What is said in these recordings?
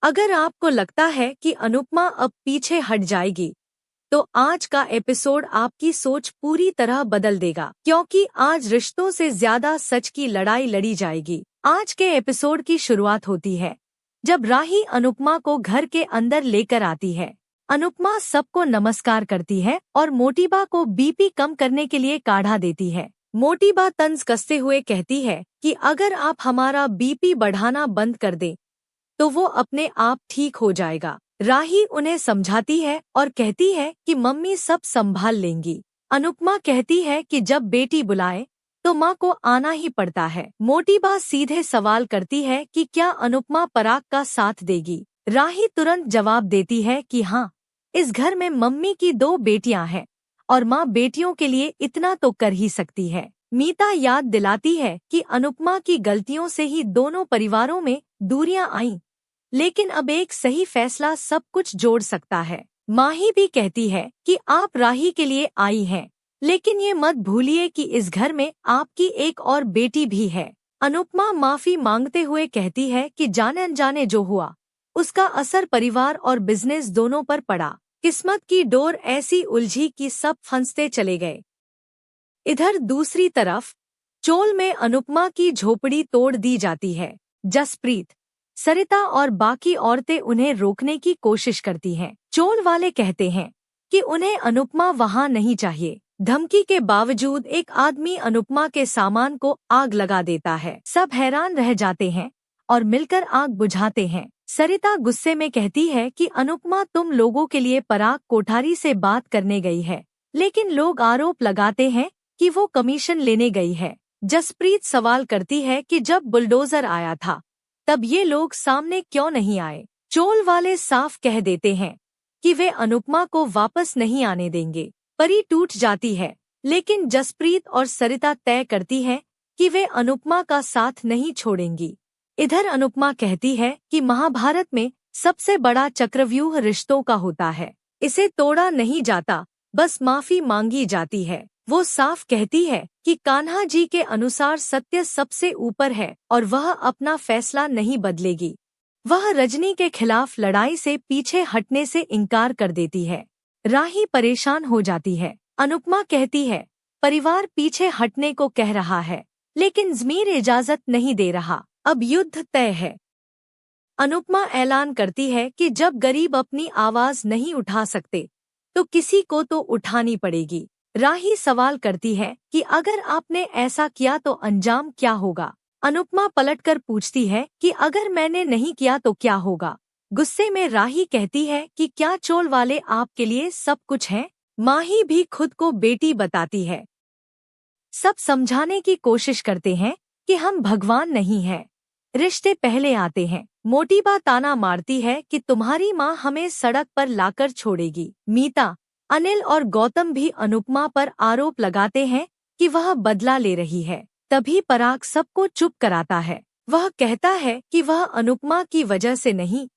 अगर आपको लगता है कि अनुपमा अब पीछे हट जाएगी, तो आज का एपिसोड आपकी सोच पूरी तरह बदल देगा, क्योंकि आज रिश्तों से ज्यादा सच की लड़ाई लड़ी जाएगी। आज के एपिसोड की शुरुआत होती है जब राही अनुपमा को घर के अंदर लेकर आती है। अनुपमा सबको नमस्कार करती है और मोटीबा को बीपी कम करने के लिए काढ़ा देती है। मोटीबा तंज कसते हुए कहती है कि अगर आप हमारा बीपी बढ़ाना बंद कर दें तो वो अपने आप ठीक हो जाएगा। राही उन्हें समझाती है और कहती है कि मम्मी सब संभाल लेंगी। अनुपमा कहती है कि जब बेटी बुलाए तो माँ को आना ही पड़ता है। मोटीबा सीधे सवाल करती है कि क्या अनुपमा पराग का साथ देगी। राही तुरंत जवाब देती है कि हाँ, इस घर में मम्मी की 2 बेटियां हैं और माँ बेटियों के लिए इतना तो कर ही सकती है। मीता याद दिलाती है कि अनुपमा की गलतियों से ही दोनों परिवारों में दूरियां आईं, लेकिन अब एक सही फैसला सब कुछ जोड़ सकता है। माही भी कहती है कि आप राही के लिए आई हैं, लेकिन ये मत भूलिए कि इस घर में आपकी एक और बेटी भी है। अनुपमा माफी मांगते हुए कहती है कि जाने अनजाने जो हुआ उसका असर परिवार और बिजनेस दोनों पर पड़ा। किस्मत की डोर ऐसी उलझी कि सब फंसते चले गए। इधर दूसरी तरफ चोल में अनुपमा की झोपड़ी तोड़ दी जाती है। जसप्रीत, सरिता और बाकी औरतें उन्हें रोकने की कोशिश करती हैं। चोल वाले कहते हैं कि उन्हें अनुपमा वहां नहीं चाहिए। धमकी के बावजूद एक आदमी अनुपमा के सामान को आग लगा देता है। सब हैरान रह जाते हैं और मिलकर आग बुझाते हैं। सरिता गुस्से में कहती है कि अनुपमा तुम लोगों के लिए पराग कोठारी से बात करने गई है, लेकिन लोग आरोप लगाते हैं कि वो कमीशन लेने गई है। जसप्रीत सवाल करती है कि जब बुलडोजर आया था तब ये लोग सामने क्यों नहीं आए। चोल वाले साफ कह देते हैं कि वे अनुपमा को वापस नहीं आने देंगे। परी टूट जाती है, लेकिन जसप्रीत और सरिता तय करती हैं कि वे अनुपमा का साथ नहीं छोड़ेंगी। इधर अनुपमा कहती है कि महाभारत में सबसे बड़ा चक्रव्यूह रिश्तों का होता है, इसे तोड़ा नहीं जाता, बस माफी मांगी जाती है। वो साफ कहती है कि कान्हा जी के अनुसार सत्य सबसे ऊपर है और वह अपना फैसला नहीं बदलेगी। वह रजनी के खिलाफ लड़ाई से पीछे हटने से इनकार कर देती है। राही परेशान हो जाती है। अनुपमा कहती है परिवार पीछे हटने को कह रहा है, लेकिन ज़मीर इजाजत नहीं दे रहा। अब युद्ध तय है। अनुपमा ऐलान करती है कि जब गरीब अपनी आवाज नहीं उठा सकते तो किसी को तो उठानी पड़ेगी। राही सवाल करती है कि अगर आपने ऐसा किया तो अंजाम क्या होगा। अनुपमा पलटकर पूछती है कि अगर मैंने नहीं किया तो क्या होगा। गुस्से में राही कहती है कि क्या चोल वाले आपके लिए सब कुछ हैं। माही भी खुद को बेटी बताती है। सब समझाने की कोशिश करते हैं कि हम भगवान नहीं हैं, रिश्ते पहले आते हैं। मोटीबा ताना मारती है कि तुम्हारी माँ हमें सड़क पर लाकर छोड़ेगी। मीता, अनिल और गौतम भी अनुपमा पर आरोप लगाते हैं कि वह बदला ले रही है। तभी पराग सबको चुप कराता है। वह कहता है कि वह अनुपमा की वजह से नहीं,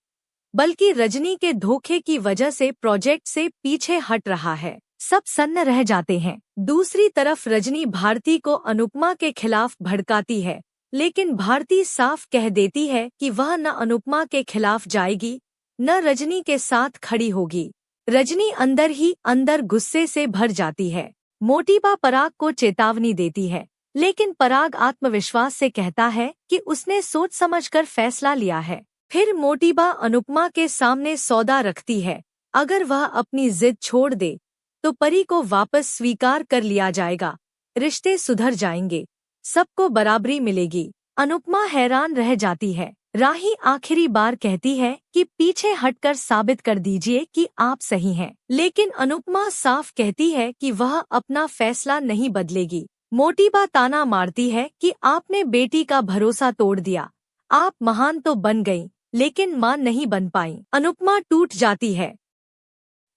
बल्कि रजनी के धोखे की वजह से प्रोजेक्ट से पीछे हट रहा है। सब सन्न रह जाते हैं। दूसरी तरफ रजनी भारती को अनुपमा के खिलाफ भड़काती है, लेकिन भारती साफ कह देती है कि वह न अनुपमा के खिलाफ जाएगी न रजनी के साथ खड़ी होगी। रजनी अंदर ही अंदर गुस्से से भर जाती है। मोटीबा पराग को चेतावनी देती है, लेकिन पराग आत्मविश्वास से कहता है कि उसने सोच समझकर फैसला लिया है। फिर मोटीबा अनुपमा के सामने सौदा रखती है, अगर वह अपनी जिद छोड़ दे तो परी को वापस स्वीकार कर लिया जाएगा, रिश्ते सुधर जाएंगे, सबको बराबरी मिलेगी। अनुपमा हैरान रह जाती है। राही आखिरी बार कहती है कि पीछे हटकर साबित कर दीजिए कि आप सही हैं, लेकिन अनुपमा साफ कहती है कि वह अपना फैसला नहीं बदलेगी। मोटीबा ताना मारती है कि आपने बेटी का भरोसा तोड़ दिया, आप महान तो बन गईं, लेकिन मां नहीं बन पाईं। अनुपमा टूट जाती है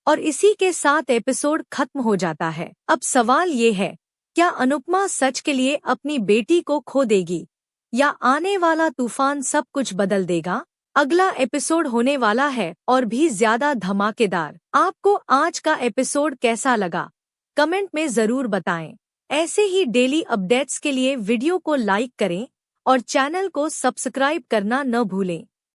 और इसी के साथ एपिसोड खत्म हो जाता है। अब सवाल ये है, क्या अनुपमा सच के लिए अपनी बेटी को खो देगी या आने वाला तूफान सब कुछ बदल देगा। अगला एपिसोड होने वाला है और भी ज्यादा धमाकेदार। आपको आज का एपिसोड कैसा लगा, कमेंट में जरूर बताएं। ऐसे ही डेली अपडेट्स के लिए वीडियो को लाइक करें और चैनल को सब्सक्राइब करना न भूलें।